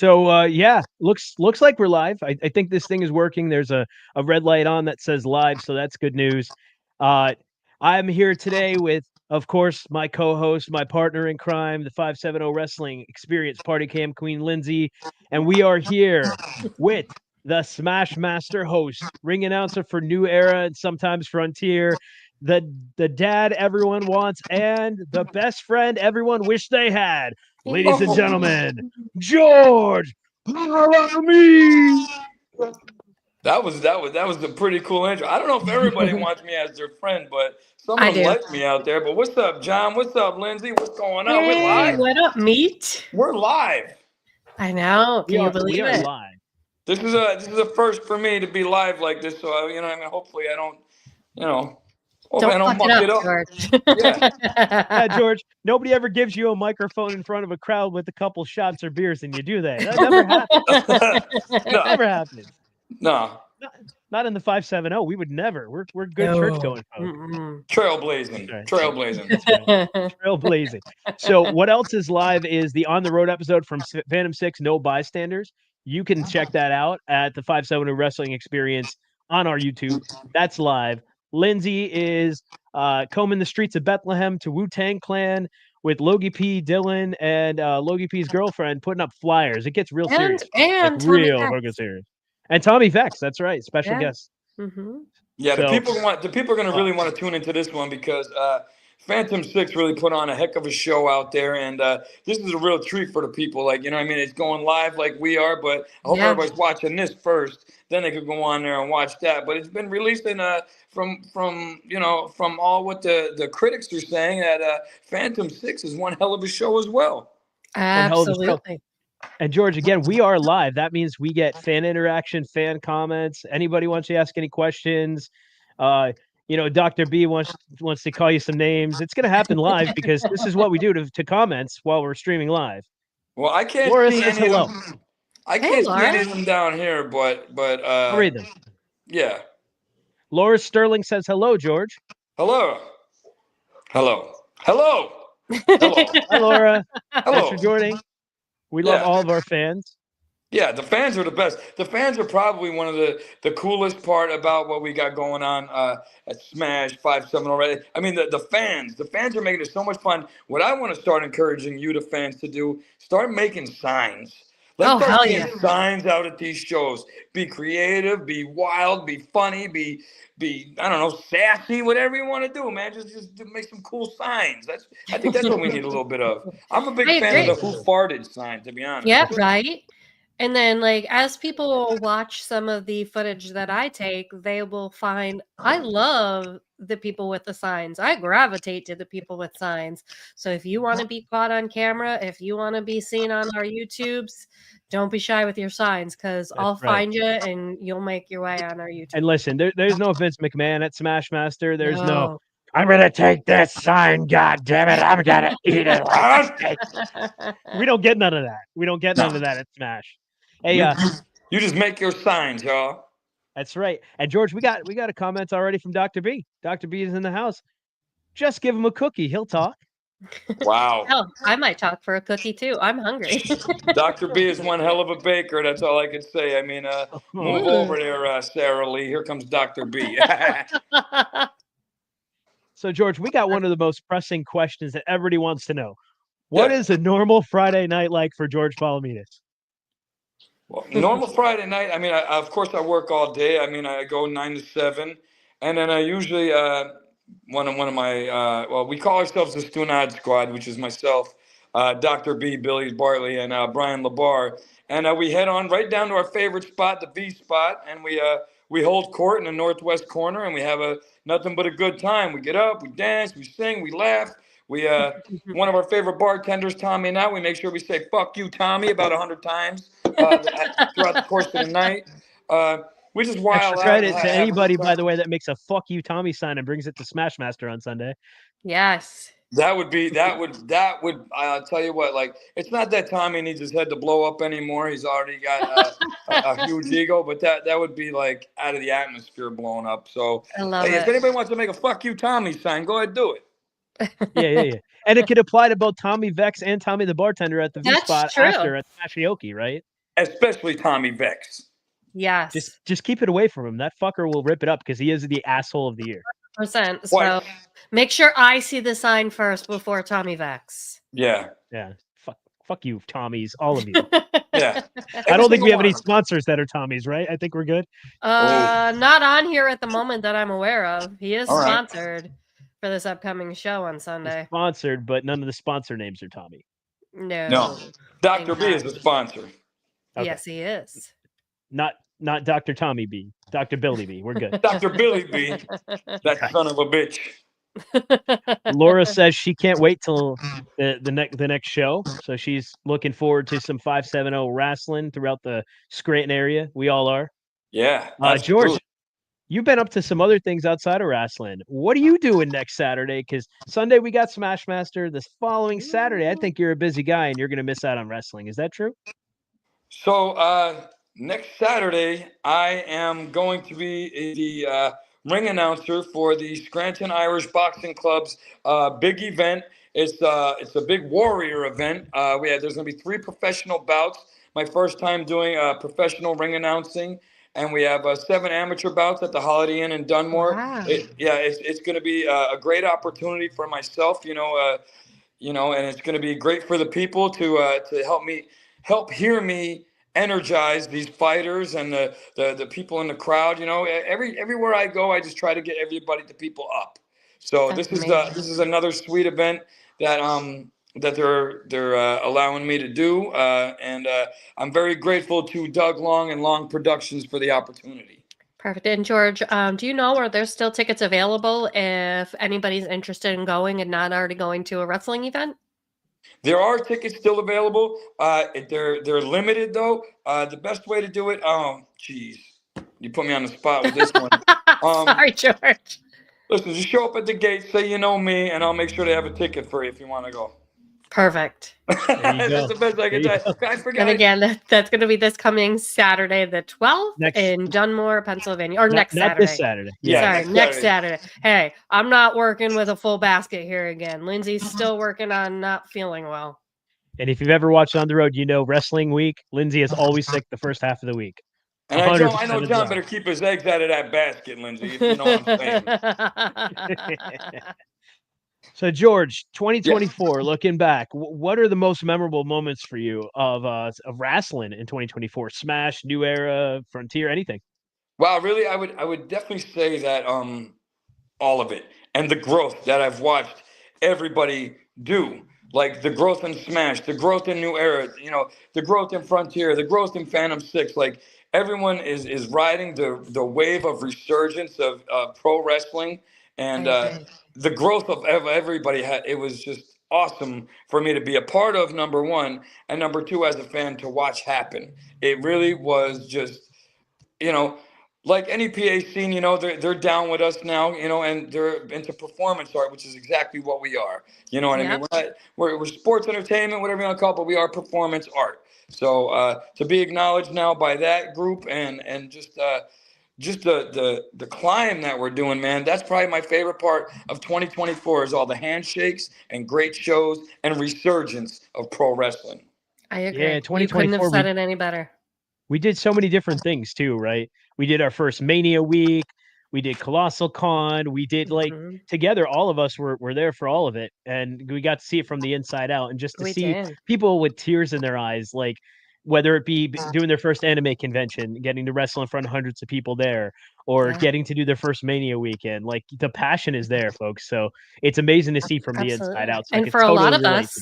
So yeah, looks like we're live. I think this thing is working. There's a red light on that says live, so that's good news. Uh, I'm here today with, of course, my co-host, my partner in crime, the 570 Wrestling Experience Party Cam Queen Lindsey, and we are here with the Smash Master host, ring announcer for New Era and sometimes Frontier, the dad everyone wants, and the best friend everyone wished they had. Ladies and gentlemen, George Polemitis. That was a pretty cool intro. I don't know if everybody wants me as their friend, but some I of them do. like me out there. But what's up, John? What's up, Lindsey? What's going on? We're Hey, live. what up, meat? We're live. I know. Can you We believe are it? live. This is a first for me to be live like this. So hopefully I don't, hopefully I don't Don't muck it fuck up. it up, George. Yeah, George, nobody ever gives you a microphone in front of a crowd with a couple shots or beers and you do that. That never happens. No, Never happens. no. Not in the 570. We would never. We're good church going folks. Mm-mm. Trailblazing. Right. Trailblazing. Trailblazing. So what else is live is the on the road episode from Phantom 6, No Bystanders. You can check that out at the 570 Wrestling Experience on our YouTube. That's live. Lindsey is combing the streets of Bethlehem to Wu-Tang Clan with Logie P, Dylan, and Logie P's girlfriend putting up flyers. It gets real serious. And Like Tommy real Vex. fucking serious. And Tommy Vex, that's right. Special Yeah. guest. Mm-hmm. Yeah, So- the people are going to really want to tune into this one because Phantom 6 really put on a heck of a show out there, and this is a real treat for the people. Like, it's going live like we are, but I hope everybody's watching this first. Then they could go on there and watch that. But it's been released in from all what the critics are saying that Phantom 6 is one hell of a show as well. Absolutely. And George, again, we are live. That means we get fan interaction, fan comments. Anybody wants to ask any questions? Dr. B wants to call you some names. It's going to happen live because this is what we do to comments while we're streaming live. Well, I can't Laura see says any hello. of them. I can't see any of them down here, but I'll read them. Yeah. Laura Sterling says hello, George. Hello. Hello. Hello. Hello. Hi, Laura. Hello. Thanks for joining. We love all of our fans. Yeah, the fans are the best. The fans are probably one of the coolest part about what we got going on at Smash 570 already. I mean, the fans are making it so much fun. What I want to start encouraging you, the fans, to do, start making signs. Let's start getting signs out at these shows. Be creative, be wild, be funny, be I don't know, sassy, whatever you want to do, man. Just make some cool signs. I think that's what we need a little bit of. I'm a big fan of the who farted sign, to be honest. Yeah, right. And then, like, as people watch some of the footage that I take, they will find I love the people with the signs. I gravitate to the people with signs. So if you want to be caught on camera, if you want to be seen on our YouTubes, don't be shy with your signs because I'll find you and you'll make your way on our YouTube. And listen, there's no Vince McMahon at Smash Master. There's no I'm going to take this sign, God damn it. I'm going to eat it like a steak. We don't get none of that. We don't get none of that at Smash. Hey, you just make your signs, y'all. That's right. And George, we got a comment already from Dr. B. Dr. B is in the house. Just give him a cookie. He'll talk. Wow. Hell, I might talk for a cookie too. I'm hungry. Dr. B is one hell of a baker. That's all I can say. I mean, move over there, Sarah Lee. Here comes Dr. B. So, George, we got one of the most pressing questions that everybody wants to know. What is a normal Friday night like for George Polemitis? Well, normal Friday night, I mean, of course, I work all day. I mean, I go 9 to 7. And then I usually, one of my, we call ourselves the Stunad Squad, which is myself, Dr. B, Billy Bartley, and Brian LaBar. And we head on right down to our favorite spot, the B spot. And we hold court in the northwest corner, and we have nothing but a good time. We get up, we dance, we sing, we laugh. We one of our favorite bartenders, Tommy, and I, we make sure we say "fuck you, Tommy" about 100 times throughout the course of the night. We just wild out. Credit to anybody, by the way, that makes a "fuck you, Tommy" sign and brings it to Smash Master on Sunday. Yes. That would. I'll tell you what. Like, it's not that Tommy needs his head to blow up anymore. He's already got a huge ego, but that would be like out of the atmosphere blowing up. So, I love it. If anybody wants to make a "fuck you, Tommy" sign, go ahead, do it. Yeah. And it could apply to both Tommy Vex and Tommy the bartender at the V spot true. after at Mashioki, right? especially Tommy Vex. Yes. Just keep it away from him. That fucker will rip it up because he is the asshole of the year. %. Why? So make sure I see the sign first before Tommy Vex. Yeah. Yeah. Fuck you, Tommies, all of you. Yeah. I don't think we have any Every single sponsors that are Tommies, right? I think we're good. Not on here at the moment that I'm aware of. He is All right. sponsored for this upcoming show on He's Sunday. sponsored, but none of the sponsor names are Tommy. No. Dr. B is a sponsor. Okay. Yes, he is. Not Dr. Tommy B. Dr. Billy B. We're good. Dr. Billy B. That son of a bitch. Laura says she can't wait till the next show, so she's looking forward to some 570 wrestling throughout the Scranton area. We all are. Yeah. George, you've been up to some other things outside of wrestling. What are you doing next Saturday? Because Sunday we got Smashmaster. This following Saturday, I think you're a busy guy and you're going to miss out on wrestling. Is that true? So next Saturday, I am going to be the ring announcer for the Scranton Irish Boxing Club's big event. It's a big warrior event. There's going to be 3 professional bouts. My first time doing professional ring announcing. And we have 7 amateur bouts at the Holiday Inn in Dunmore. Wow. It's going to be a great opportunity for myself, and it's going to be great for the people to help hear me energize these fighters and the people in the crowd. Everywhere I go, I just try to get the people up. So That's this amazing. is another sweet event that they're allowing me to do, and I'm very grateful to Doug Long and Long Productions for the opportunity. Perfect. And George, do you know, are there still tickets available if anybody's interested in going and not already going to a wrestling event? There are tickets still available. They're limited though. The best way to do it. Oh, geez, you put me on the spot with this one. Sorry, George. Listen, just show up at the gate, say you know me, and I'll make sure they have a ticket for you if you want to go. Perfect. That's the best I can tell. I forgot. And again, that's going to be this coming Saturday, the 12th in Dunmore, Pennsylvania, or next Saturday. Not this Saturday. Yeah, Sorry, next Saturday. Hey, I'm not working with a full basket here again. Lindsay's still working on not feeling well. And if you've ever watched On the Road, you know wrestling week, Lindsay is always sick the first half of the week. And I know John better keep his eggs out of that basket, Lindsay, if you know what I'm saying. So, George, 2024, looking back, what are the most memorable moments for you of wrestling in 2024? Smash, New Era, Frontier, anything? Wow, really, I would definitely say that all of it, and the growth that I've watched everybody do, like the growth in Smash, the growth in New Era, the growth in Frontier, the growth in Phantom 6. Like everyone is riding the wave of resurgence of pro wrestling, and the growth of everybody it was just awesome for me to be a part of, number one, and number two, as a fan, to watch happen. It really was just, like any PA scene, they're down with us now, and they're into performance art, which is exactly what we are. You know what I mean? We're sports entertainment, whatever you want to call it, but we are performance art. So to be acknowledged now by that group and just the climb that we're doing, man, that's probably my favorite part of 2024 is all the handshakes and great shows and resurgence of pro wrestling. I agree. Yeah, 2024, you couldn't have said it any better. We did so many different things too, right? We did our first Mania week. We did Colossal Con. We did together, all of us were there for all of it. And we got to see it from the inside out. And just to see people with tears in their eyes, like whether it be doing their first anime convention, getting to wrestle in front of hundreds of people there, or getting to do their first Mania weekend, like the passion is there, folks. So it's amazing to see from the inside out. So and for a lot of us,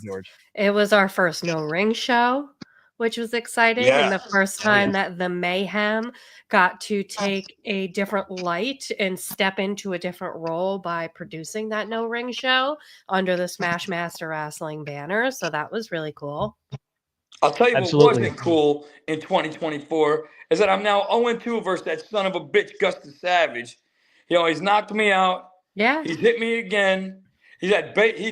it was our first no ring show, which was exciting. And the first time that the Mayhem got to take a different light and step into a different role by producing that no ring show under the Smash Master Wrestling banner. So that was really cool. I'll tell you what wasn't cool in 2024 is that I'm now 0-2 versus that son of a bitch, Gustus Savage. He's knocked me out. Yeah. He's hit me again. He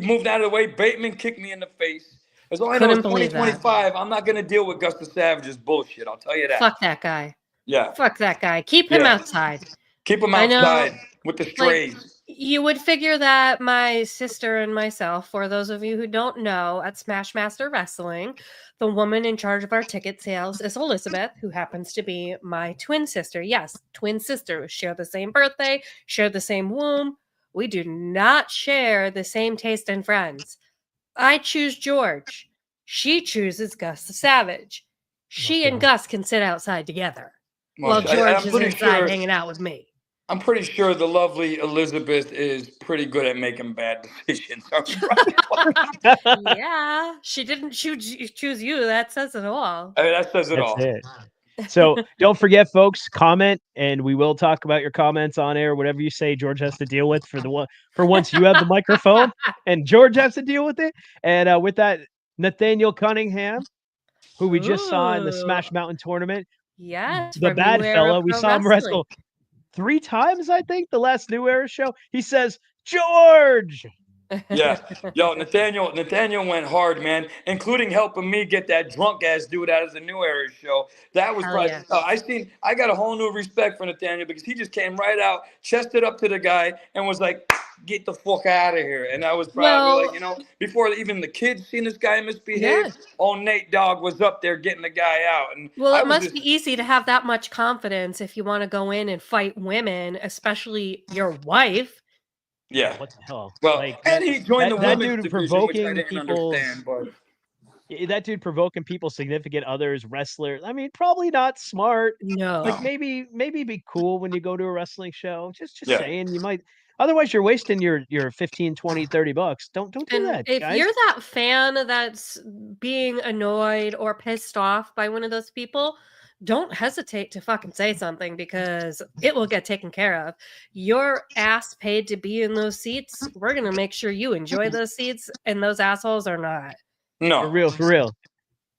moved out of the way. Bateman kicked me in the face. As long as I know 2025, I'm not going to deal with Gustus Savage's bullshit. I'll tell you that. Fuck that guy. Yeah. Fuck that guy. Keep him outside. Keep him outside with the strays. You would figure that my sister and myself, for those of you who don't know, at Smashmaster Wrestling, the woman in charge of our ticket sales is Elizabeth, who happens to be my twin sister. Yes, twin sisters share the same birthday, share the same womb. We do not share the same taste in friends. I choose George. She chooses Gus the Savage. She and Gus can sit outside together while George is inside hanging out with me. I'm pretty sure the lovely Elizabeth is pretty good at making bad decisions. Yeah, she didn't choose you. That says it all. I mean, that says it all. It. So don't forget, folks, comment, and we will talk about your comments on air. Whatever you say, George has to deal with for once you have the microphone, and George has to deal with it. And with that, Nathaniel Cunningham, who we just saw in the Smash Mountain tournament, yes, the bad fella, we saw him wrestle 3 times, I think, the last New Era show. He says, George. Yeah, yo, Nathaniel went hard, man, including helping me get that drunk ass dude out of the New Era show. That was probably I got a whole new respect for Nathaniel because he just came right out, chested up to the guy, and was like, "Get the fuck out of here!" And I was probably before even the kids seen this guy misbehave, old Nate Dogg was up there getting the guy out. And it must be easy to have that much confidence if you want to go in and fight women, especially your wife. Yeah. What the hell? Well, and he joined the women's division, which I didn't understand. But that dude provoking people's significant others, wrestlers. I mean, probably not smart. No. Like maybe be cool when you go to a wrestling show. Just saying, you might. Otherwise, you're wasting your 15, 20, 30 bucks. Don't do that, if guys. You're that fan that's being annoyed or pissed off by one of those people, don't hesitate to fucking say something because it will get taken care of. Your ass paid to be in those seats. We're going to make sure you enjoy those seats and those assholes are not. No. For real.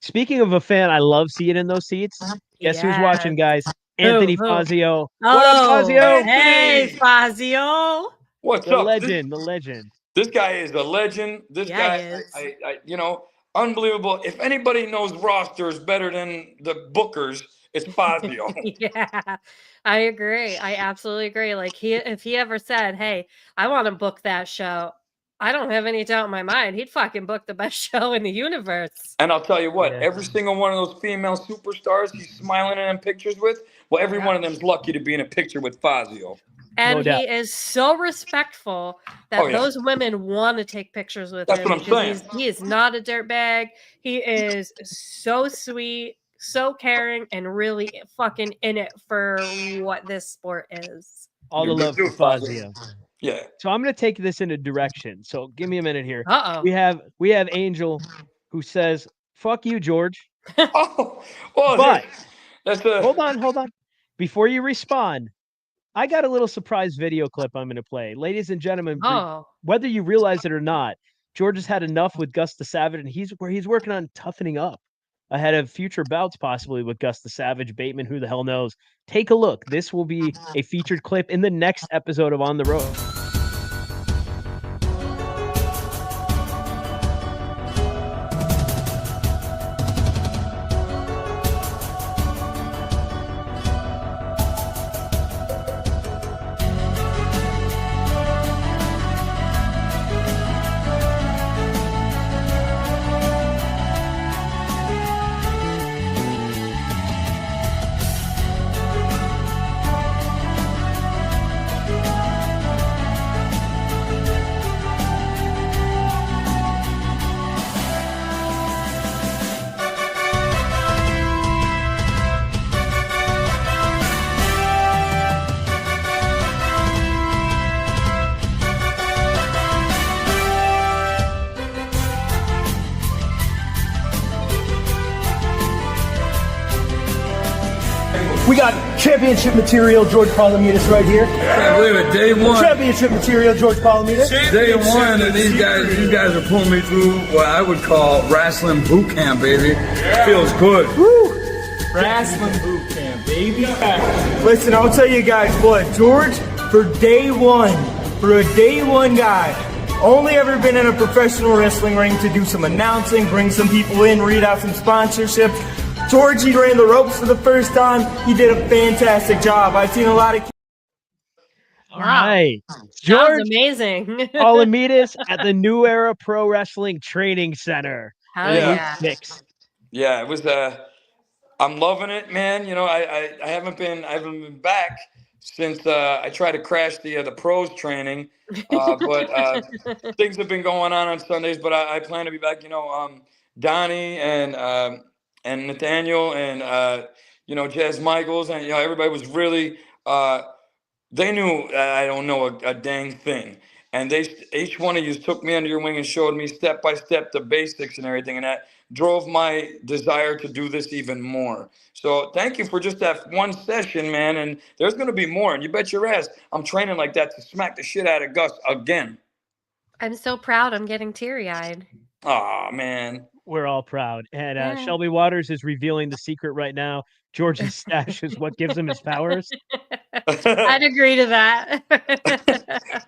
Speaking of a fan, I love seeing in those seats. Guess who's watching, guys? Anthony Fazio. What up, Fazio? Hey, Fazio. What's up? The legend. This guy is a legend. This guy, unbelievable. If anybody knows rosters better than the bookers, it's Fazio. Yeah, I agree. I absolutely agree. Like if he ever said, "Hey, I want to book that show," I don't have any doubt in my mind he'd fucking book the best show in the universe. And I'll tell you what, every single one of those female superstars he's smiling in pictures with, well, every one of them's lucky to be in a picture with Fazio. And he is so respectful that those women want to take pictures with him. That's what I'm saying. He is not a dirtbag. He is so sweet, so caring, and really fucking in it for what this sport is. All the love for Fazio. Yeah. So I'm going to take this in a direction. So give me a minute here. Uh-oh. We have Angel who says, "Fuck you, George." Well, but hold on. Before you respond, I got a little surprise video clip I'm going to play. Ladies and gentlemen, whether you realize it or not, George has had enough with Gus the Savage, and he's working on toughening up ahead of future bouts, possibly with Gus the Savage, Bateman, who the hell knows. Take a look. This will be a featured clip in the next episode of On the Road. We got championship material, George Polemitis, right here. Can't believe it. Day one. Championship material, George Polemitis. Day one, and these guys are pulling me through what I would call wrestling boot camp, baby. Feels good. Woo! Wrestling boot camp, baby. Listen, I'll tell you guys what, George, for a day one guy, only ever been in a professional wrestling ring to do some announcing, bring some people in, read out some sponsorships. George, he ran the ropes for the first time. He did a fantastic job. I've seen a lot of... All Wow. right. That was George amazing. Polemitis at the New Era Pro Wrestling Training Center. Hell Yeah. Week yeah. 6. Yeah, it was. I'm loving it, man. You know, I haven't been back since I tried to crash the pros training, but things have been going on Sundays. But I plan to be back. You know, Donnie and Nathaniel and you know, Jazz Michaels, and you know, everybody was really. They knew I don't know a dang thing. And each one of you took me under your wing and showed me step by step the basics and everything. And that drove my desire to do this even more. So thank you for just that one session, man. And there's going to be more. And you bet your ass I'm training like that to smack the shit out of Gus again. I'm so proud. I'm getting teary-eyed. Aw, man. We're all proud. And Yeah. Shelby Waters is revealing the secret right now. George's stash is what gives him his powers. I'd agree to that.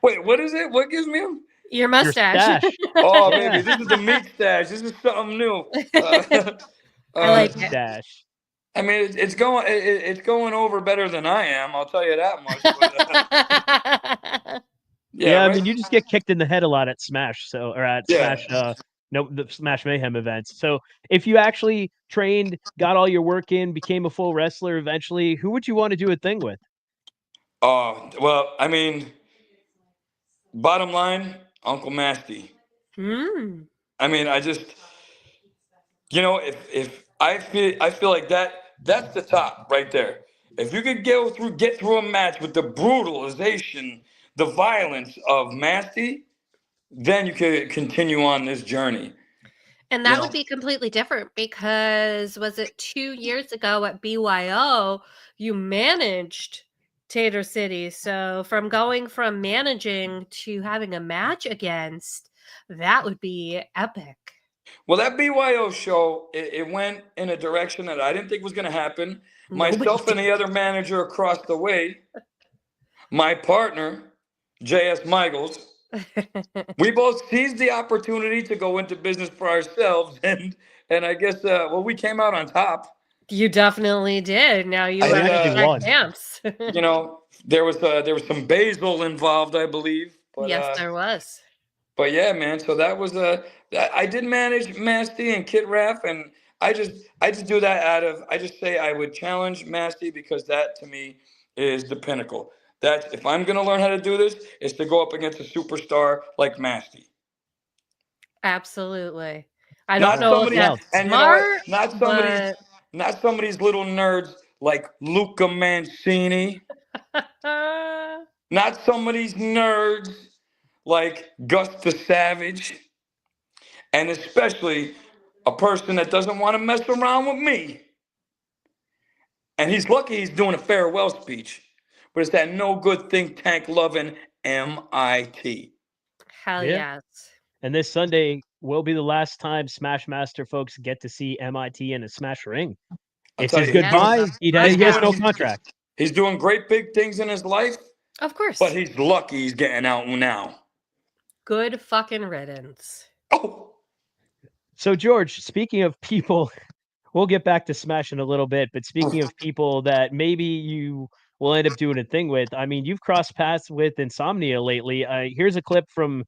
Wait, what is it? What gives me them? Your mustache. stash. Oh, Yeah. baby, this is the meat stash. This is something new. I like it. Stash. I mean, it's going over better than I am. I'll tell you that much. But, Yeah, I right? mean, you just get kicked in the head a lot at Smash, or at Yeah. Smash, the Smash Mayhem events. So if you actually trained, got all your work in, became a full wrestler eventually, who would you want to do a thing with? Oh, well, I mean, bottom line, Uncle Masty. Mm. I mean, I just, you know, if I feel like that's the top right there. If you could get through a match with the brutalization, the violence of Masty, then you could continue on this journey. And that You would know? be completely different because was it 2 years ago at BYO, you managed Tater City. So going from managing to having a match against, that would be epic. Well, that BYO show, it went in a direction that I didn't think was going to happen. Myself and the other manager across the way, my partner, J.S. Michaels, we both seized the opportunity to go into business for ourselves, and I guess we came out on top. You definitely did. Now you I are actually won. champs. You know, there was some basil involved, I believe. But, yes, there was. But yeah, man. So that was I did manage Masty and Kit Raff, and I just do that I just say I would challenge Masty because that to me is the pinnacle. That if I'm gonna learn how to do this, is to go up against a superstar like Masty. Absolutely. I don't know if that's and smart, you know what? Not some of these little nerds like Luca Mancini. Not some of these nerds like Gus the Savage. And especially a person that doesn't want to mess around with me. And he's lucky he's doing a farewell speech. But it's that no good think tank loving MIT. Hell Yeah. yes. And this Sunday will be the last time Smash Master folks get to see MIT in a Smash ring. It's his goodbye. He has no contract. He's doing great big things in his life. Of course. But he's lucky he's getting out now. Good fucking riddance. Oh. So, George, speaking of people, we'll get back to Smash in a little bit, but speaking of people that maybe you will end up doing a thing with, I mean, you've crossed paths with Insomnia lately. Here's a clip from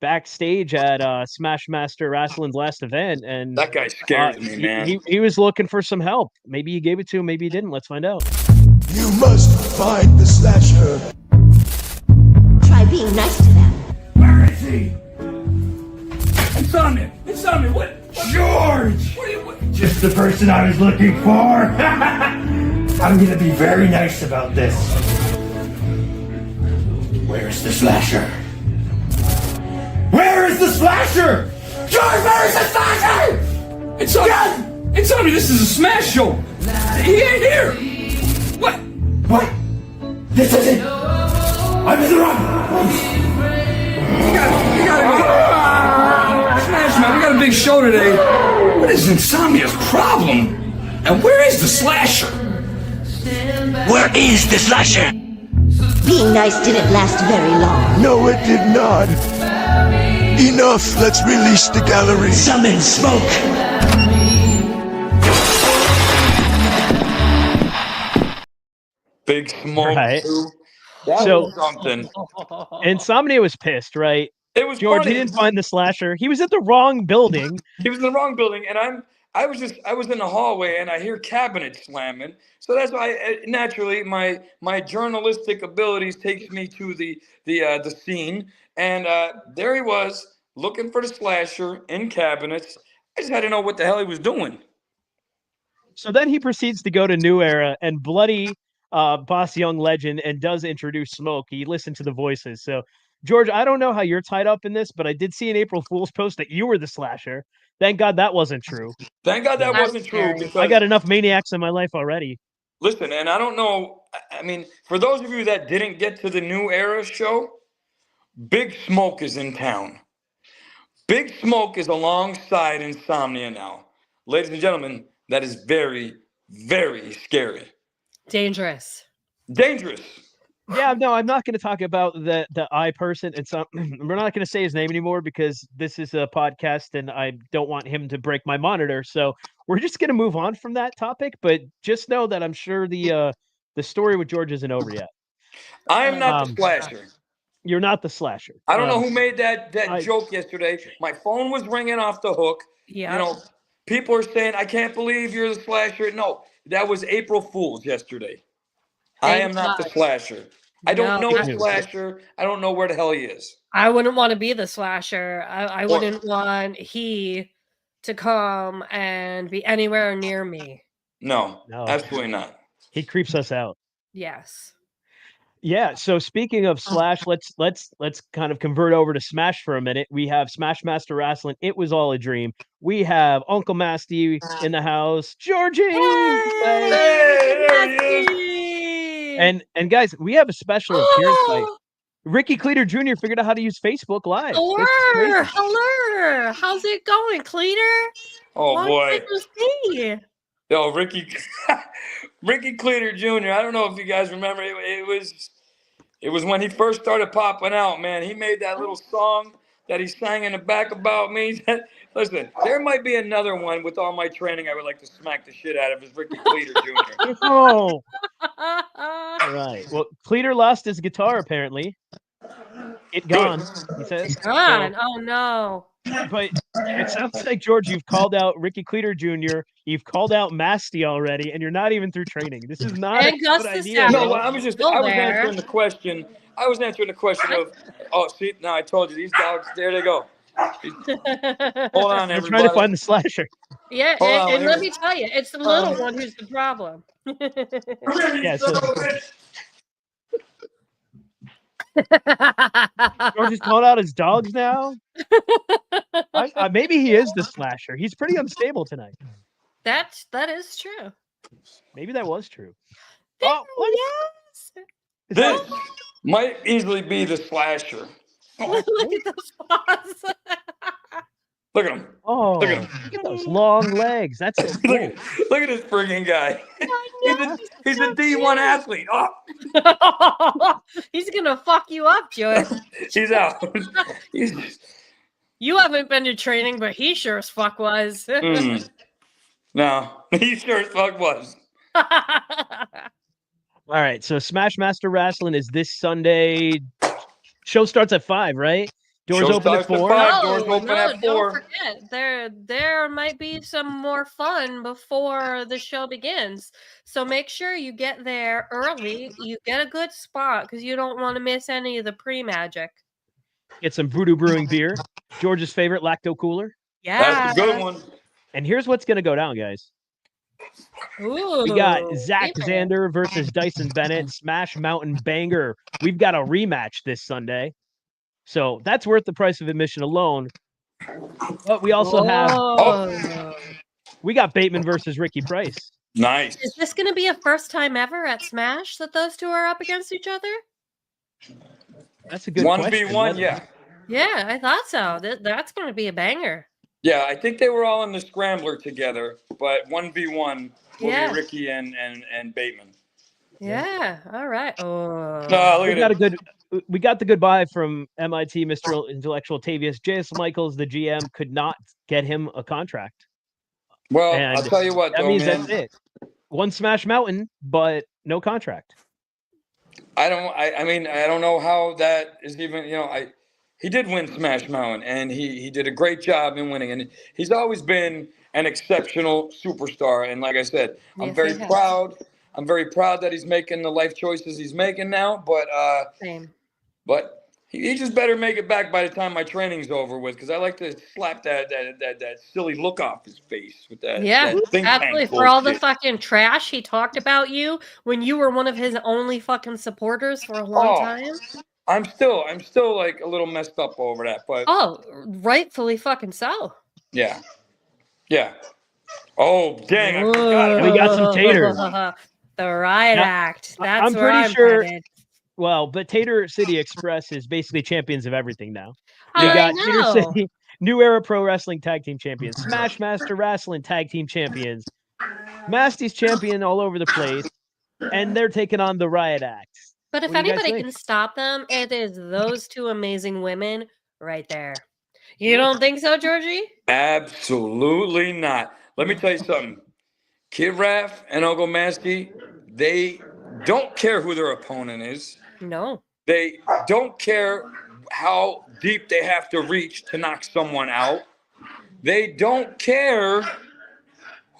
backstage at Smash Master Wrestling's last event, and that guy scares me, man. He was looking for some help. Maybe you gave it to him, maybe you didn't. Let's find out. You must find the slasher. Try being nice to them. Where is he? Insomnia, what? George! What? Just the person I was looking for. I'm gonna be very nice about this. Where's the slasher? Where is the slasher? George, where is the slasher? Insomnia, this is a Smash show. He ain't here. What? What? This isn't. I'm in the wrong place. You gotta go. Smash, man, we got a big show today. What is Insomnia's problem? And where is the slasher? Where is the slasher? Being nice didn't last very long. No, it did not. Enough. Let's release the gallery. Summon smoke. Big smoke, Right. too. That So- was something. Insomnia was pissed, right? It was George, funny. he didn't find the slasher. He was at the wrong building. He was in the wrong building, and I was in the hallway, and I hear cabinets slamming. So that's why naturally my journalistic abilities takes me to the scene, and there he was looking for the slasher in cabinets. I just had to know what the hell he was doing. So then he proceeds to go to New Era and bloody Boss Young Legend and does introduce Smoke. He listened to the voices. So, George, I don't know how you're tied up in this, but I did see an April Fool's post that you were the slasher. Thank God that wasn't true. Thank God that That's wasn't true scary. because I got enough maniacs in my life already. listen, and I don't know. I mean, for those of you that didn't get to the New Era show, Big Smoke is in town. Big Smoke is alongside Insomnia now. Ladies and gentlemen, that is very, very scary. Dangerous. Dangerous. Yeah, no, I'm not going to talk about the I person. And some we're not going to say his name anymore because this is a podcast and I don't want him to break my monitor. So we're just going to move on from that topic. But just know that I'm sure the story with George isn't over yet. I am not the Um, slasher. You're not the slasher. I don't know who made that I- joke yesterday. My phone was ringing off the hook. Yeah. You know, people are saying, I can't believe you're the slasher. No, that was April Fool's yesterday. I am Thank not the God. slasher. I don't No, know I- the slasher. I don't know where the hell he is. I wouldn't want to be the slasher. I Or- wouldn't want he to come and be anywhere near me. No, No. absolutely not. He creeps us out. Yes. Yeah. So speaking of Slash, let's kind of convert over to Smash for a minute. We have Smash Master Wrestling. It was all a dream. We have Uncle Masty in the house. Georgie. Hey, there he is. And guys, we have a special appearance by Ricky Cleater Jr. figured out how to use Facebook Live. This is crazy. Hello. How's it going, Cleater? Oh, Long boy. time no see. Yo, Ricky Cleater Jr. I don't know if you guys remember. It was when he first started popping out, man. He made that little song that he sang in the back about me. Listen, there might be another one with all my training I would like to smack the shit out of is Ricky Cleater Jr. Oh, all right. Well, Cleater lost his guitar apparently. It gone, he says. God, oh no. But it sounds like, George, you've called out Ricky Cleater Jr., you've called out Masty already, and you're not even through training. This is not And a Gus good the idea. Savage. No, bro. I was Go there. answering the question. I was answering the question of, oh, see, now I told you, these dogs, there they go. Hold on, We're everybody. trying to find the slasher. Yeah, Hold on, and here let we- me tell you, it's the little one who's the problem. Yeah, so George is calling out his dogs now. Maybe he is the slasher. He's pretty unstable tonight. that is true. Maybe that was true. Oh, look, Yes. is that- This might easily be the slasher. Look at those paws. Look at him. oh, Look at him. look at those long legs. That's so cool. Look at this friggin' guy. He's a D1 athlete. Oh, He's gonna fuck you up, George. he's out. He's, You haven't been to training, but he sure as fuck was. No, he sure as fuck was. All right, so Smash Master Wrestling is this Sunday. Show starts at 5, right? Doors Show open at starts at 4. 5. Doors open at 4. Don't forget, there might be some more fun before the show begins. So make sure you get there early. You get a good spot because you don't want to miss any of the pre-magic. Get some Voodoo Brewing beer, George's favorite lacto cooler. Yeah, That's a good one. And here's what's going to go down, guys. Ooh, We got Zach people. Xander versus Dyson Bennett, Smash Mountain Banger. We've got a rematch this Sunday. So that's worth the price of admission alone. But we also have, we got Bateman versus Ricky Price. Nice. Is this going to be a first time ever at Smash that those two are up against each other? That's a good 1v1, question. yeah. Yeah, I thought so. That's going to be a banger. Yeah, I think they were all in the scrambler together, but 1v1 will Yeah. be Ricky and Bateman. Yeah. All right. Oh. No, look at it. We got the goodbye from MIT, Mr. Intellectual Tavius. J.S. Michaels, the GM, could not get him a contract. Well, And I'll tell you what, That though, means man. that's it. One Smash Mountain, but no contract. I mean, I don't know how that is even, he did win Smash Mountain, and he did a great job in winning, and he's always been an exceptional superstar. And like I said, I'm Yes, very he has. proud. I'm very proud that he's making the life choices he's making now. Same. But he just better make it back by the time my training's over with, because I like to slap that silly look off his face with that. Yeah, that think absolutely. tank For all the bullshit. fucking trash he talked about you when you were one of his only fucking supporters for a long Oh, time. I'm still like a little messed up over that, but Oh, rightfully fucking so. yeah. Oh, dang, I forgot We about got some taters. The riot Now, act. That's I'm where pretty I'm sure. headed. Well, but Tater City Express is basically champions of everything now. We I got Tater know. City New Era Pro Wrestling Tag Team Champions, Smash Master Wrestling Tag Team Champions, Masty's champion all over the place, and they're taking on the Riot Act. But if What do you guys anybody think? can stop them, it is those two amazing women right there. You don't think so, Georgie? Absolutely not. Let me tell you something. Kid Raph and Uncle Masty, they don't care who their opponent is. No. They don't care how deep they have to reach to knock someone out. They don't care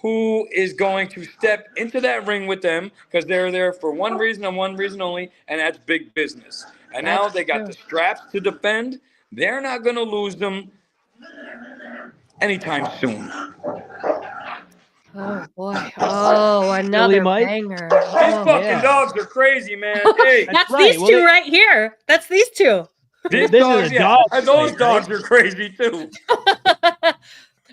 who is going to step into that ring with them, because they're there for one reason and one reason only, and that's big business. And now That's they got true. the straps to defend. They're not going to lose them anytime soon. Oh boy. Oh, another Mike? banger. These Oh. fucking yeah. dogs are crazy, man. Hey, That's right. these Well, two they- right here. That's these two. these This is dogs, a yeah. dog And those fight, dogs are crazy too.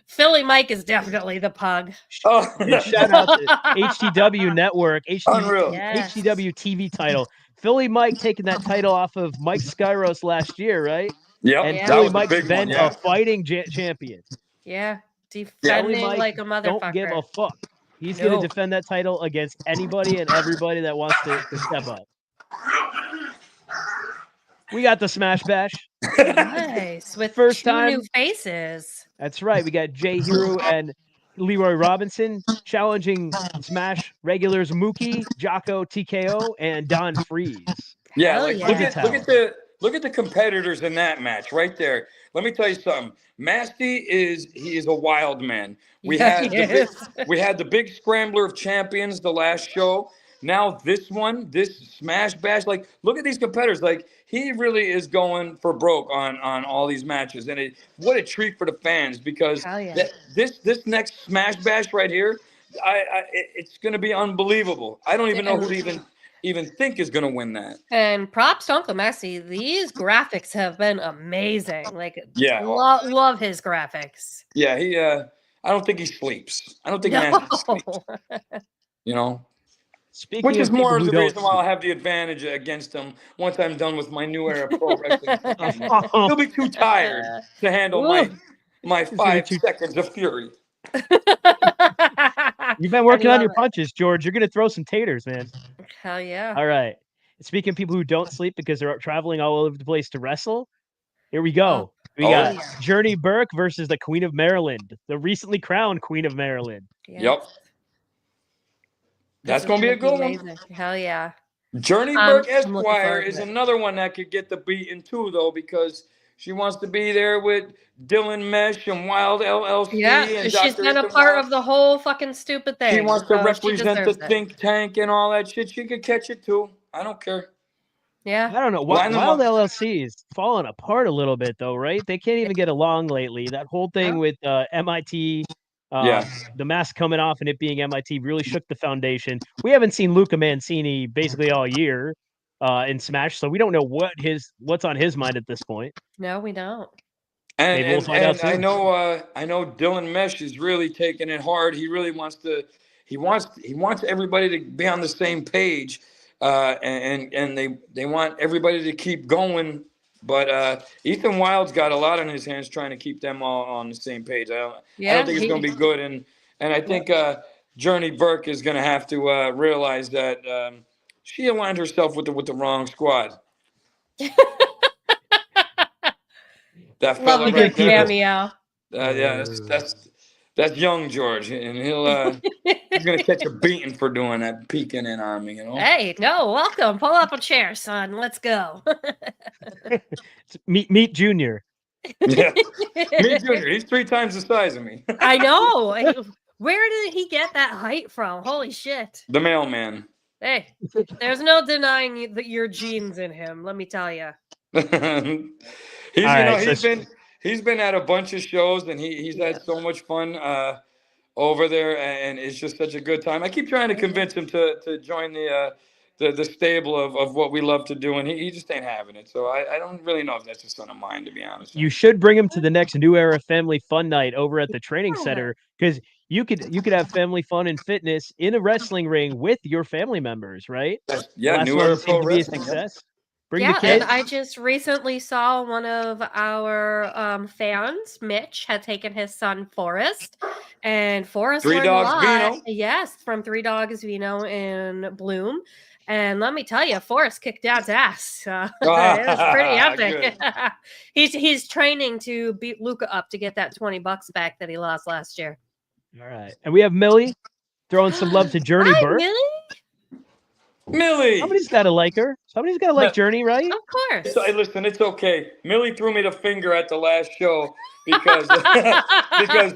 Philly Mike is definitely the pug. Oh, Shout out to HTW Network, Unreal. Yes. HTW TV title. Philly Mike taking that title off of Mike Skyros last year, right? Yep, And Yeah. that Philly was a Mike's big been one. Yeah. a fighting champion. Yeah. Philly Defending Mike like a motherfucker. don't give a fuck. He's going No. to defend that title against anybody and everybody that wants to step up. We got the Smash Bash. Nice. With First two time. new faces. That's right. We got Jay Hero and Leroy Robinson challenging Smash regulars Mookie, Jocko, TKO, and Don Freeze. Yeah, Hell like yeah. look at the competitors in that match right there. Let me tell you something. Masty is a wild man. We Yeah, had he is. we had the big scrambler of champions the last show. Now this one, this Smash Bash, like look at these competitors. Like he really is going for broke on all these matches, and what a treat for the fans, because Hell yeah. this next Smash Bash right here, it's going to be unbelievable. I don't even know who to even think is going to win that. And props to Uncle Messi. These graphics have been amazing. Like, Yeah. love his graphics. Yeah, he. I don't think he sleeps. I don't think No. Masty sleeps. You know, Speaking which of is more people the who don't reason why I'll have the advantage against him once I'm done with my new era pro wrestling. He'll be too tired to handle my gonna be 5 too- seconds of fury. You've been working on love your it. punches, George. You're going to throw some taters, man. Hell yeah. All right. Speaking of people who don't sleep because they're traveling all over the place to wrestle, here we go. We got yeah. Journey Burke versus the Queen of Maryland, the recently crowned Queen of Maryland. Yeah. Yep. That's This going to be a is good one. amazing. Hell yeah. Journey Burke I'm looking Esquire forward to is it. another one that could get the beating too, though, because she wants to be there with Dylan Mesh and Wild LLC. Yeah, and she's Dr. been a Ethan part Wild. of the whole fucking stupid thing. She wants to so represent the deserves it. think tank and all that shit. She could catch it too. I don't care. Yeah. I don't know. Line them Wild up. LLC is falling apart a little bit, though, right? They can't even get along lately. That whole thing with MIT, Yeah. the mask coming off and it being MIT really shook the foundation. We haven't seen Luca Mancini basically all year in Smash, so we don't know what's on his mind at this point. No, we don't. Maybe we'll And find out I soon. know Dylan Mesh is really taking it hard. He really wants to. He wants everybody to be on the same page, and they want everybody to keep going. But Ethan Wild's got a lot on his hands trying to keep them all on the same page. I don't think it's going to be good. And I think Journey Burke is going to have to realize that she aligned herself with the wrong squad. That fella Lovely right good there. cameo. Yeah, that's young George, and he'll He's gonna catch a beating for doing that, peeking in on me. Hey, no, welcome. Pull up a chair, son. Let's go. Meet Junior. Yeah, me Junior. He's 3 times the size of me. I know. Where did he get that height from? Holy shit. The mailman. Hey, there's no denying your genes in him, let me tell you. He's been at a bunch of shows, and he's had so much fun over there, and it's just such a good time. I keep trying to convince him to join the stable of what we love to do, and he just ain't having it. So I don't really know if that's a son of mine, to be honest. You should bring him to the next New Era Family Fun Night over at the training center, because you could have family fun and fitness in a wrestling ring with your family members, right? Yeah, Last New one Era seemed Pro to be a Wrestling. success. Bring the Yeah, kids. and I just recently saw one of our fans, Mitch, had taken his son Forrest, and Forrest Three learned Dogs a lot. Vino. Yes, from Three Dogs Vino in Bloom. And let me tell you, Forrest kicked Dad's ass. It was pretty epic. He's training to beat Luca up to get that $20 back that he lost last year. All right, and we have Millie throwing some love to Journey Hi, Burke. Millie. Somebody's got to like her. Somebody's got to like Journey, right? Of course. So, hey, listen, it's okay. Millie threw me the finger at the last show because because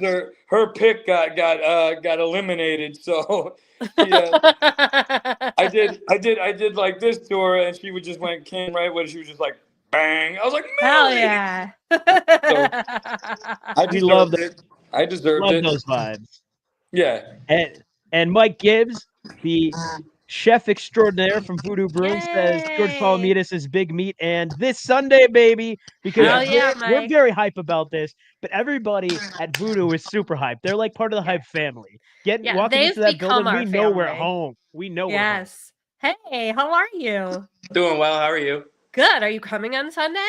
her pick got eliminated. So yeah, I did like this to her, and she would just came right with it. She was just like bang. I was like, hell Millie! yeah. I deserved it. I deserved Love it. those vibes. Yeah. And Mike Gibbs, the chef extraordinaire from Voodoo Brewing, says George Yay. Polemitis is big meat, and this Sunday, baby, because Hell yeah, we're Mike. very hype about this, but everybody at Voodoo is super hype. They're like part of the hype family. Walking they've into that become building, our we know we're at family. home. We know we're home. Yes. Hey, how are you? Doing well. How are you? Good. Are you coming on Sunday?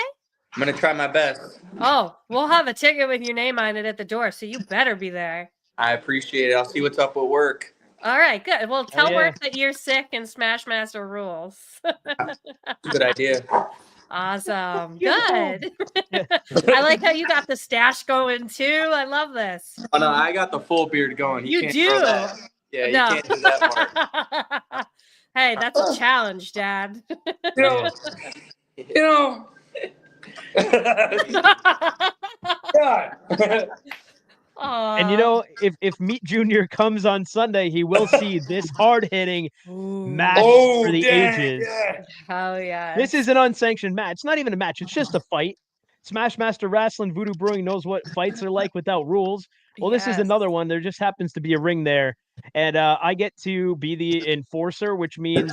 I'm going to try my best. Oh, we'll have a ticket with your name on it at the door, so you better be there. I appreciate it. I'll see what's up with work. All right, good. Well, tell yeah. work that you're sick and Smash Master rules. Good idea. Awesome. You're Good. I like how you got the stash going too. I love this. Oh, no, I got the full beard going. You can't do? throw that. Yeah, you No. can't do that part. Hey, that's a challenge, Dad. You know. God. And you know, if Meat Junior comes on Sunday, he will see this hard-hitting match for the ages. Yeah. Oh yeah. This is an unsanctioned match. It's not even a match. It's just a fight. Smashmaster Wrestling, Voodoo Brewing knows what fights are like without rules. Well, this is Yes. another one. There just happens to be a ring there. And I get to be the enforcer, which means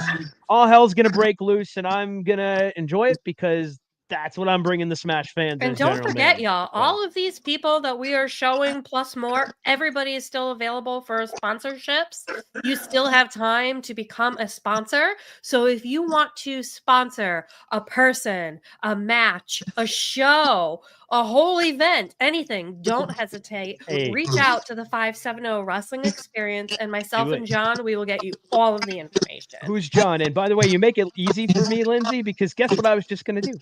all hell's going to break loose, and I'm going to enjoy it because that's what I'm bringing the Smash fans. And as don't General forget, Manager. y'all, all of these people that we are showing plus more, everybody is still available for sponsorships. You still have time to become a sponsor. So if you want to sponsor a person, a match, a show, a whole event, anything, don't hesitate. Hey. Reach out to the 570 Wrestling Experience, and myself Do it. and John, we will get you all of the information. Who's John? And by the way, you make it easy for me, Lindsay, because guess what I was just going to do?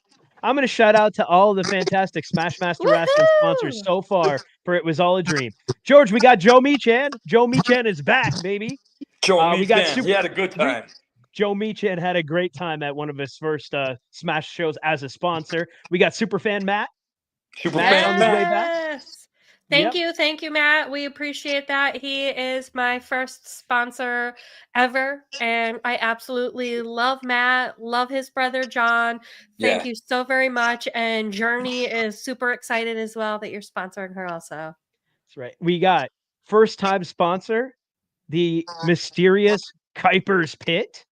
I'm going to shout out to all the fantastic Smashmaster Wrestling sponsors so far, for it was all a dream. George, we got Joe Meechan. Joe Meechan is back, baby. Joe we got Meechan, he had a good time. Joe Meechan had a great time at one of his first Smash shows as a sponsor. We got Superfan Matt. Matt's on his way back. Yes. Thank you, Matt. We appreciate that. He is my first sponsor ever, and I absolutely love Matt, love his brother John. Thank you so very much. And Journey is super excited as well that you're sponsoring her also. That's right. We got first-time sponsor, the mysterious Kuiper's Pit.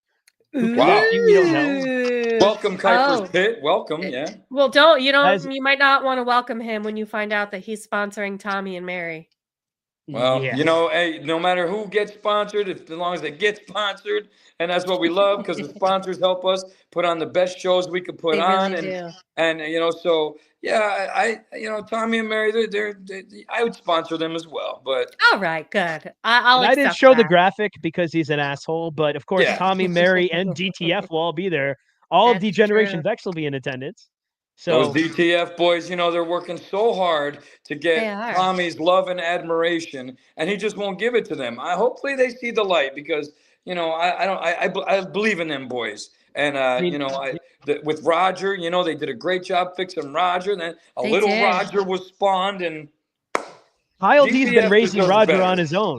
Wow. We don't know. Welcome, Kuiper's Pit. Welcome, yeah. Well, you might not want to welcome him when you find out that he's sponsoring Tommy and Mary. Well, Yeah. you know, hey, no matter who gets sponsored, as long as they get sponsored, and that's what we love because the sponsors help us put on the best shows we could put They on, really and you know, so yeah, I you know, Tommy and Mary, I would sponsor them as well, but All right, good. I didn't accept show the that. graphic because he's an asshole, but of course, Yeah. Tommy, Mary, and DTF will all be there. All of That's Degeneration true. Vex will be in attendance. So those DTF boys, they're working so hard to They get are. Tommy's love and admiration, and he just won't give it to them. Hopefully they see the light because I believe in them boys. And mean, with Roger, they did a great job fixing Roger. And then a They little did. Roger was spawned, and Kyle D's been DTF raising deserves Roger better. on his own.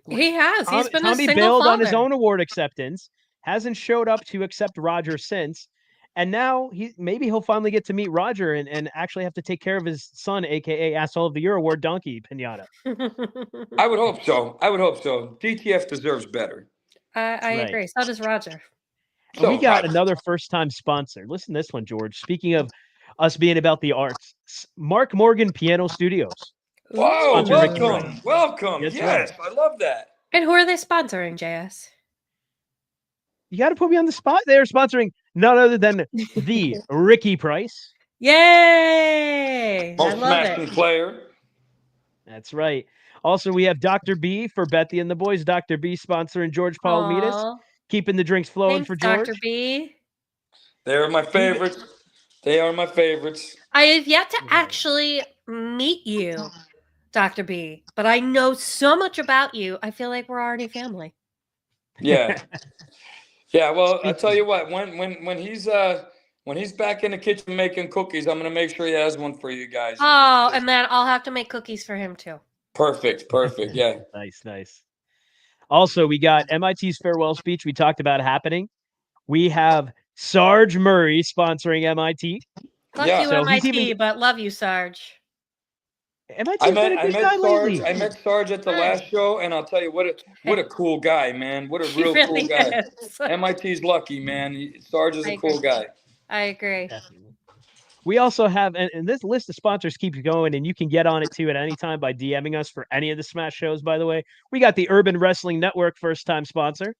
He has. He's been a Tommy single bailed father. on his own award acceptance, hasn't showed up to accept Roger since, and now maybe he'll finally get to meet Roger and actually have to take care of his son, aka Asshole of the Year award Donkey Pinata. I would hope so. DTF deserves better. I Right. agree. So does Roger. And we So, got Roger. another first-time sponsor. Listen to this one, George. Speaking of us being about the arts, Mark Morgan Piano Studios. Whoa, Sponsor Ricky welcome. Ray. Welcome. That's Yes, I love that. And who are they sponsoring, JS? You got to put me on the spot. They're sponsoring none other than the Ricky Price. Yay! I Most love smashing it. player. That's right. Also, we have Dr. B for Bethy and the Boys. Dr. B sponsoring George Polemitis, Aw. keeping the drinks flowing Thanks, for George. Dr. B. They're my favorites. They are my favorites. I have yet to actually meet you, Dr. B, but I know so much about you. I feel like we're already family. Yeah. Yeah, well, I'll tell you what, when he's back in the kitchen making cookies, I'm gonna make sure he has one for you guys. Oh, and then I'll have to make cookies for him too. Perfect. Yeah. Nice. Also, we got MIT's farewell speech. We talked about happening. We have Sarge Murray sponsoring MIT. Fuck Yeah. you, So he's MIT, even- but love you, Sarge. MIT's I been met a good guy lately. Sarge. I met Sarge at the Good. last show, and I'll tell you what a cool guy, man. What a He real really cool guy. is. MIT's lucky, man. Sarge is I a cool agree. guy. I agree. We also have, and this list of sponsors keeps going, and you can get on it too at any time by DMing us for any of the Smash shows, by the way. We got the Urban Wrestling Network first-time sponsor.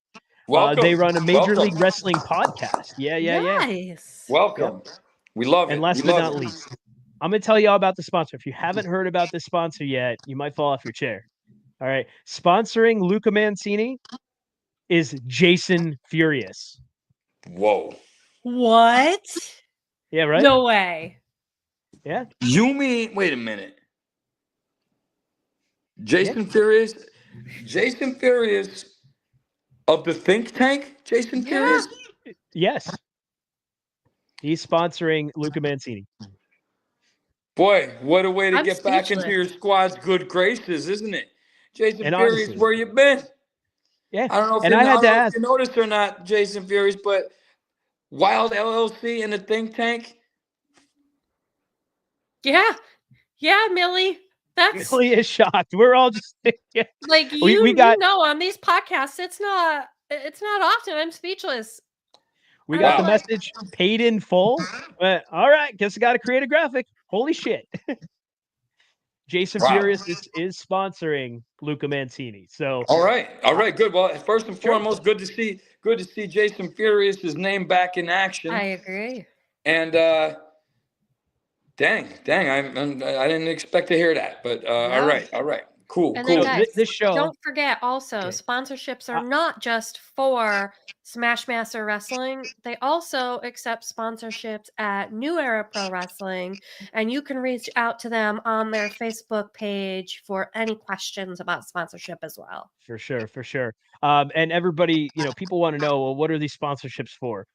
Welcome. They run a Major Welcome. League Wrestling podcast. Yeah. Nice. Welcome. We love it. And last We but love not it. least, I'm going to tell you all about the sponsor. If you haven't heard about this sponsor yet, you might fall off your chair. All right. Sponsoring Luca Mancini is Jason Furious. Whoa. What? Yeah, right? No way. Yeah. You mean? Wait a minute. Jason Furious of the think tank. Jason Yeah. Furious. Yes. He's sponsoring Luca Mancini. Boy, what a way to I'm get back into speechless. your squad's good graces, isn't it? Jason And Furious, honestly- where you been? Yeah. I don't know if And you, I had to don't know if ask. you noticed or not, Jason Furious, but Wild LLC in the think tank. Yeah. Yeah, Millie. That's Millie is shocked. We're all just yeah. like we got- you know on these podcasts, it's not often. I'm speechless. We I got the know. message paid in full. All right, guess I got to create a graphic. Holy shit. Jason Wow. Furious is sponsoring Luca Mancini. So All right, good. Well, first and Sure. foremost, good to see Jason Furious's name back in action. I agree. And dang, I didn't expect to hear that. But Yeah. all right, cool. And then, guys, this show, don't forget also Okay. sponsorships are not just for Smash Master Wrestling. They also accept sponsorships at New Era Pro Wrestling, and you can reach out to them on their Facebook page for any questions about sponsorship as well. for sure. And everybody, people want to know, well, what are these sponsorships for?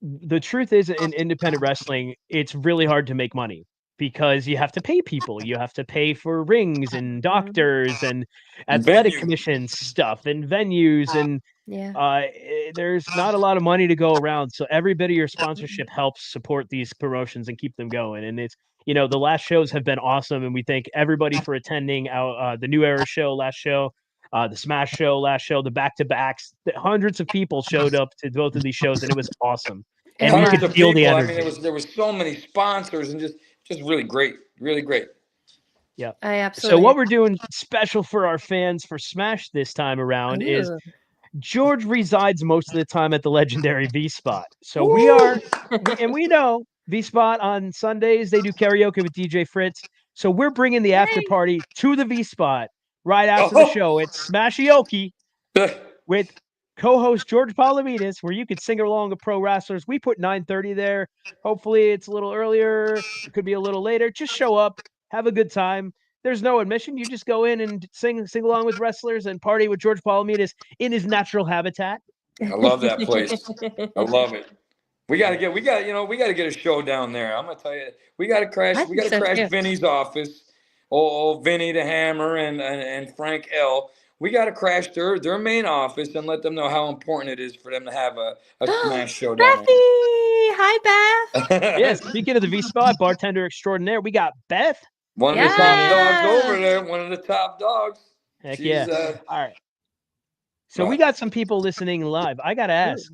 The truth is, in independent wrestling, it's really hard to make money because you have to pay people. You have to pay for rings and doctors and athletic Venue. commission stuff and venues. And Yeah. there's not a lot of money to go around. So every bit of your sponsorship helps support these promotions and keep them going. And it's, the last shows have been awesome. And we thank everybody for attending the New Era show, last show, the Smash show, last show, the back-to-backs. Hundreds of people showed up to both of these shows, and it was awesome. And you Hundreds could of feel the people. energy. I mean, there was so many sponsors and just really great, really great. I So absolutely. what we're doing special for our fans for Smash this time around is Ooh. George resides most of the time at the legendary V Spot. So we know V Spot on Sundays, they do karaoke with DJ Fritz. So we're bringing the after party to the V Spot right after the show. It's Smashioki with co-host George Polemitis, where you could sing along with pro wrestlers. We put 9:30 there. Hopefully it's a little earlier. It could be a little later. Just show up, have a good time. There's no admission. You just go in and sing along with wrestlers and party with George Polemitis in his natural habitat. I love that place. I love it. We gotta get a show down there. I'm gonna tell you, we gotta crash Vinny's office. Oh, Vinny the Hammer and Frank L. We gotta crash their main office and let them know how important it is for them to have a smash show down there. Hi, Beth. Yes, speaking of the V Spot bartender extraordinaire, we got Beth. One of the top dogs over there. One of the top dogs. Heck yeah. All right. So we got some people listening live. I gotta ask,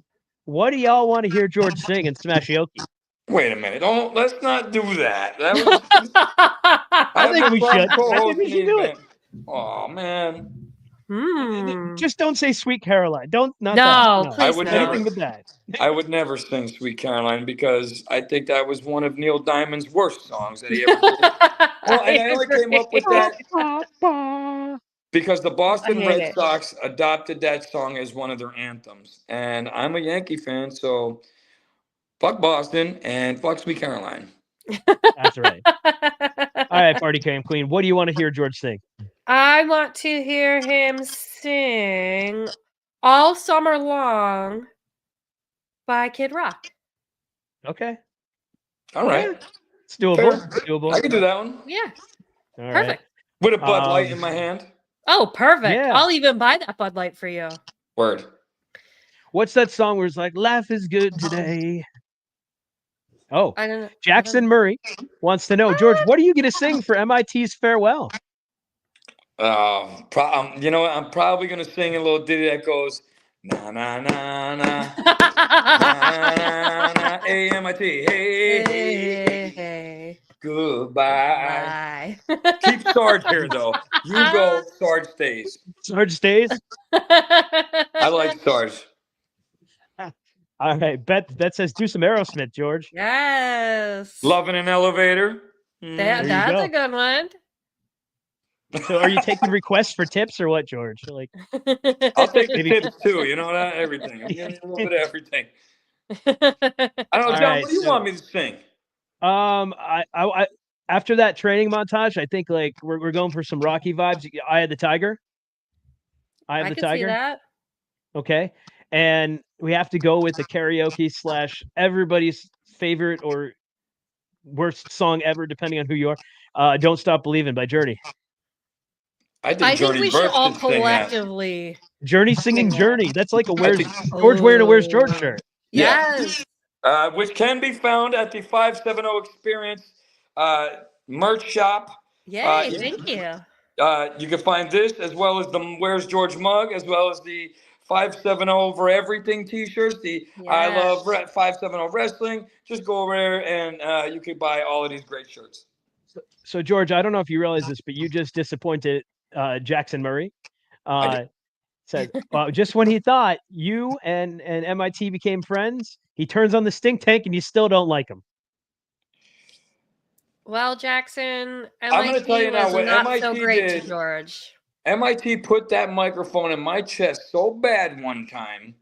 what do y'all want to hear George sing in Smashoki? Wait a minute. Let's not do that. I think we should. I think we should do it. Oh man. Just don't say Sweet Caroline. Not no, that. No. I would never. Anything but that. I would never sing Sweet Caroline because I think that was one of Neil Diamond's worst songs that he ever did. Well, and I only came up with that because the Boston Red Sox adopted that song as one of their anthems. And I'm a Yankee fan, so fuck Boston and fuck Sweet Caroline. That's right. All right, Party Cam Queen. What do you want to hear George sing? I want to hear him sing All Summer Long by Kid Rock. Okay. All right. It's doable. It's doable. I can do that one. Yeah. All Perfect. right. With a Bud Light in my hand. Oh, perfect. Yeah. I'll even buy that Bud Light for you. Word. What's that song where it's like, life is good today? Oh, I don't know. Jackson Murray wants to know, George, what are you going to sing for MIT's farewell? I'm probably going to sing a little ditty that goes, na, na, na, na, na, na, A-M-I-T, hey, goodbye. Keep Sarge here, though. You go, Sarge stays. Sarge stays? I like Sarge. All right, Bet says do some Aerosmith, George. Yes. Love in an Elevator. That's a good one. So are you taking requests for tips or what, George? Like, I'll take the tips too. You know that everything. I'm getting a little bit of everything. I don't know, John. Right, what do you want me to sing? I after that training montage, I think like we're going for some Rocky vibes. Eye of the Tiger. Eye of the can Tiger. See that. Okay, and we have to go with the karaoke / everybody's favorite or worst song ever, depending on who you are. Don't Stop Believing by Journey. I think we should all collectively. Journey singing Journey. That's like a George wearing a Where's George shirt. Yes. Which can be found at the 570 Experience merch shop. Yay, thank you. You can find this as well as the Where's George mug, as well as the 570 for everything t-shirts, the I love 570 wrestling. Just go over there and you can buy all of these great shirts. So George, I don't know if you realize this, but you just disappointed Jackson Murray. Said just when he thought you and MIT became friends, he turns on the stink tank and you still don't like him. Well, Jackson, I'm going to tell you now what MIT so great did. To George. MIT put that microphone in my chest so bad one time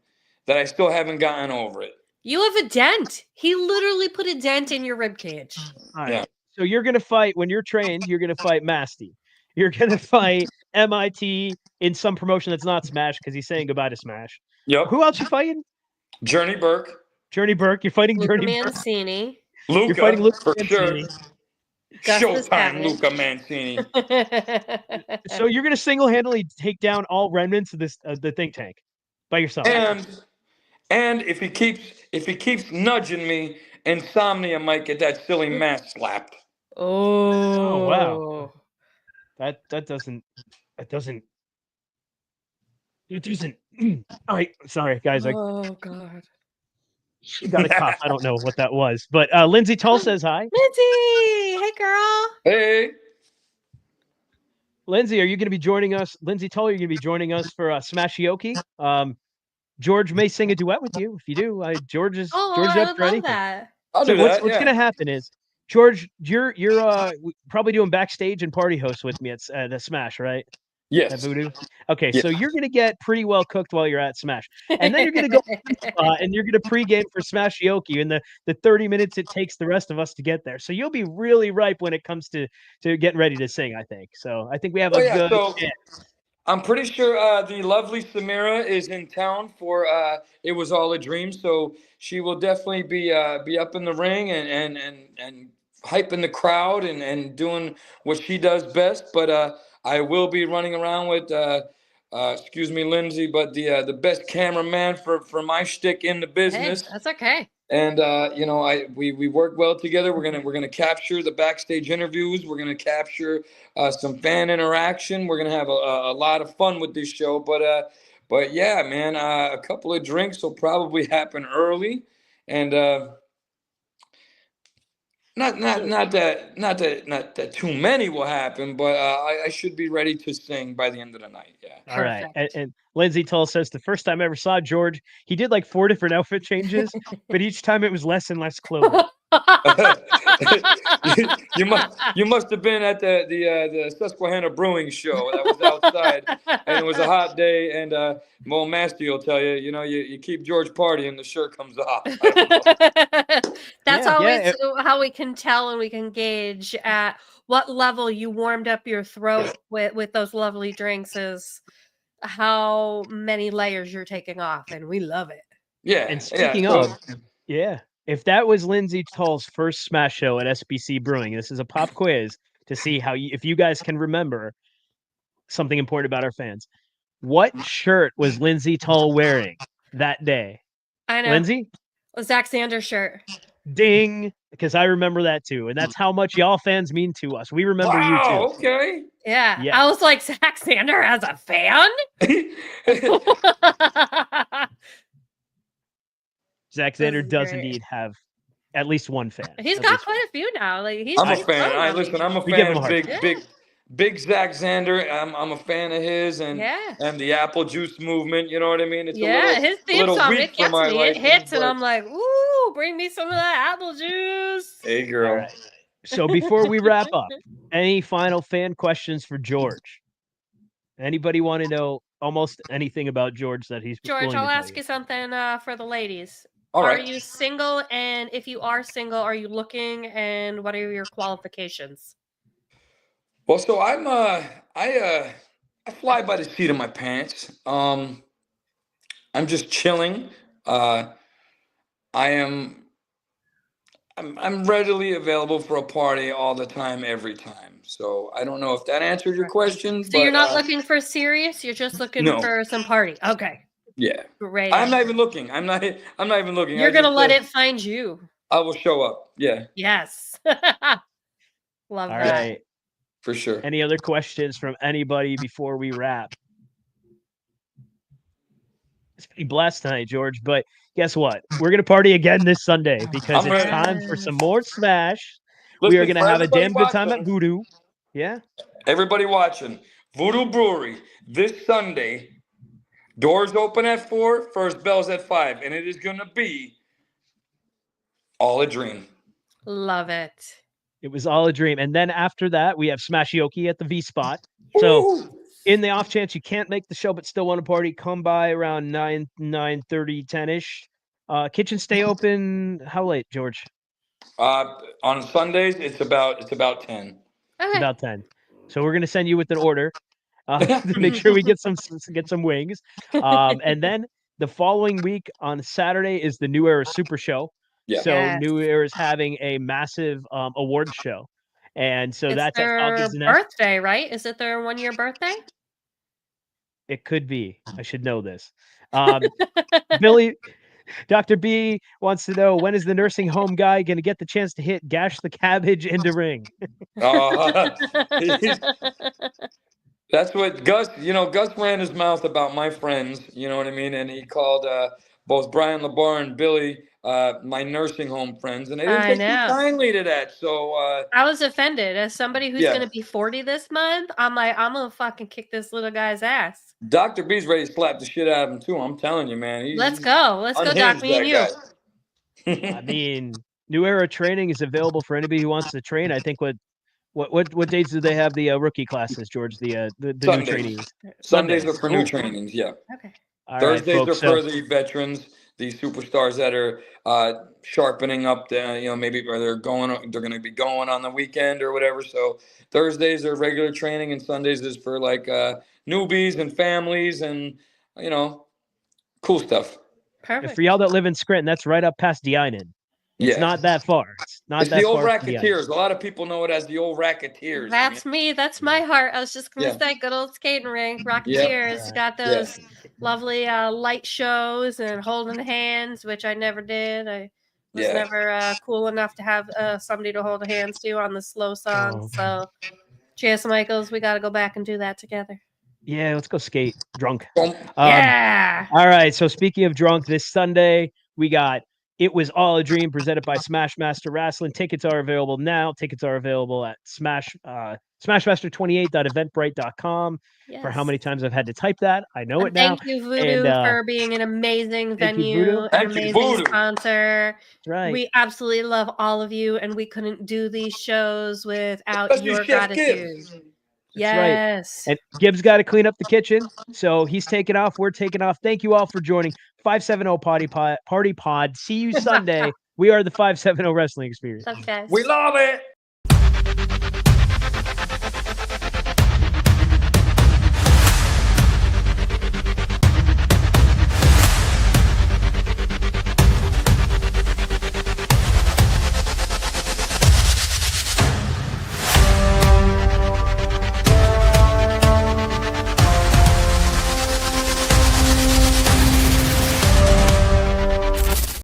that I still haven't gotten over it. You have a dent. He literally put a dent in your ribcage. Yeah. So you're going to fight, when you're trained, you're going to fight Masty. You're going to fight MIT in some promotion that's not Smash because he's saying goodbye to Smash. Yep. Who else you fighting? Journey Burke. Journey Burke. You're fighting Luca Journey Mancini. Luca. You're fighting Luca for Mancini. Sure. Showtime, Luca Mancini. So you're going to single-handedly take down all remnants of this the think tank by yourself. And if he keeps nudging me, Insomnia might get that silly mask slapped. Oh wow. That doesn't. All right, sorry guys. Oh God. Got a cough. I don't know what that was, but Lindsey Tull says hi. Lindsey, hey girl. Hey. Lindsey, are you going to be joining us? Lindsey Tull, are you going to be joining us for Smashioki? George may sing a duet with you. If you do, George is up for anything. That. So what's going to happen is, George, you're probably doing backstage and party host with me at the Smash, right? Yes. at Voodoo? Okay, Yes. so you're gonna get pretty well cooked while you're at Smash, and then you're gonna go and you're gonna pregame for Smashioki in the 30 minutes it takes the rest of us to get there. So you'll be really ripe when it comes to getting ready to sing. I think so. I think we have Oh a yeah. good So chance. I'm pretty sure the lovely Samira is in town for "It Was All a Dream," so she will definitely be up in the ring and hyping the crowd and doing what she does best. But I will be running around with excuse me, Lindsey, but the best cameraman for my shtick in the Hey, business. that's okay. And you know, we work well together. We're gonna capture the backstage interviews. We're gonna capture some fan interaction. We're gonna have a lot of fun with this show. But yeah, man, a couple of drinks will probably happen early, and not that too many will happen. But I should be ready to sing by the end of the night. Yeah. All right. Perfect. And Lindsay Tull says the first time I ever saw George, he did like 4 different outfit changes, but each time it was less and less clothing. you must have been at the Susquehanna Brewing show that was outside, and it was a hot day. And Mo Masty will tell you, you know, you keep George partying, the shirt comes off. I don't know. That's Yeah, always how we can tell and we can gauge at what level you warmed up your throat with those lovely drinks is how many layers you're taking off, and we love it. Yeah. And speaking of, yeah, if that was Lindsay Tull's first Smash show at SBC Brewing, this is a pop quiz to see how if you guys can remember something important about our fans. What shirt was Lindsay Tull wearing that day? I know. Lindsay? A Zach Sanders shirt. Ding, because I remember that too, and that's how much y'all fans mean to us. We remember you too. Okay. Yeah. Yeah. I was like, Zach Sanders as a fan? Zach Xander is does great. indeed have at least one fan. He's at got least quite a few now. Like he's I'm a he's fan. grown I on me. listen. I'm a We give fan him a of hard big Zach Xander. I'm a fan of his and the apple juice movement. You know what I mean? It's his a theme little song, weak it for gets my me. It liking, hits, and but- I'm like, ooh, bring me some of that apple juice. Hey, girl. All right. So before we wrap up, any final fan questions for George? Anybody want to know almost anything about George that he's George, willing to I'll tell ask you something for the ladies. All Are right. you single? And if you are single, are you looking? And what are your qualifications? Well, so I fly by the seat of my pants. I'm just chilling. I'm readily available for a party all the time, every time. So I don't know if that answered your question. So but, you're not looking for serious. You're just looking no. for some party. Okay. Yeah. Great. I'm not even looking. I'm not even looking. You're gonna let it find you. I will show up. Yeah. Yes. Love All that. right. For sure. Any other questions from anybody before we wrap? It's been a blast tonight, George, but guess what? We're going to party again this Sunday because I'm it's ready. time for some more Smash. we Listen, are going to for have a everybody damn good time at watching- Voodoo. Yeah. Everybody watching, Voodoo Brewery this Sunday. Doors open at 4, first bell's at 5, and it is gonna be all a dream. Love it. It was all a dream. And then after that, we have Smashioki at the V spot. So Ooh. in the off chance you can't make the show but still want to party, come by around 9:30, 10-ish. Kitchen stay open. How late, George? On Sundays, it's about 10. Okay. About 10. So we're gonna send you with an order to make sure we get some wings. And then the following week on Saturday is the New Era Super Show. Yeah. So Yes. New Era is having a massive awards show, and so It's that's at their Falcons Nest. birthday, right? Is it their 1-year birthday? It could be. I should know this. Billy, Dr. B wants to know, when is the nursing home guy going to get the chance to hit Gash the Cabbage into ring? That's what Gus, Gus ran his mouth about my friends, you know what I mean? And he called both Brian LeBar and Billy my nursing home friends, and they didn't I take too know. kindly to that. So I was offended. As somebody who's Yeah. going to be 40 this month, I'm like, I'm going to fucking kick this little guy's ass. Dr. B's ready to slap the shit out of him too. I'm telling you, man. Let's go. Let's go, Doc. unhinged, Me and you. that guy. I mean, New Era training is available for anybody who wants to train. I think what What dates do they have the rookie classes, George? The new Sundays. trainees. Sundays are for new Cool. trainings. Yeah. Okay. All right, Thursdays folks. are for the veterans, the superstars that are sharpening up. Maybe or they're going to be going on the weekend or whatever. So Thursdays are regular training, and Sundays is for like newbies and families and cool stuff. And Perfect. for y'all that live in Scranton, that's right up past Dinan. It's not that far. It's not It's that the old far from Racketeers. A lot of people know it as the old Racketeers. That's me. That's my heart. I was just gonna say, good old skating rink, Rocketeers. Got those lovely light shows and holding hands, which I never did. I was never cool enough to have somebody to hold hands to on the slow song. So, Chase Michaels, we got to go back and do that together. Yeah, let's go skate drunk. Yeah. All right. So speaking of drunk, this Sunday we got It Was All a Dream presented by Smashmaster Wrestling. Tickets are available now. Tickets are available at smashmaster28.eventbrite.com. Yes. For how many times I've had to type that, I know it now. Thank you, Voodoo, for being an amazing venue, an Thank you, amazing Voodoo. sponsor. That's right. We absolutely love all of you, and we couldn't do these shows without Especially your Chef gratitude. Gibbs. Yes. And Gibbs got to clean up the kitchen, so he's taking off. We're taking off. Thank you all for joining 570 Party Pod. See you Sunday. We are the 570 Wrestling Experience. What's up, guys? We love it.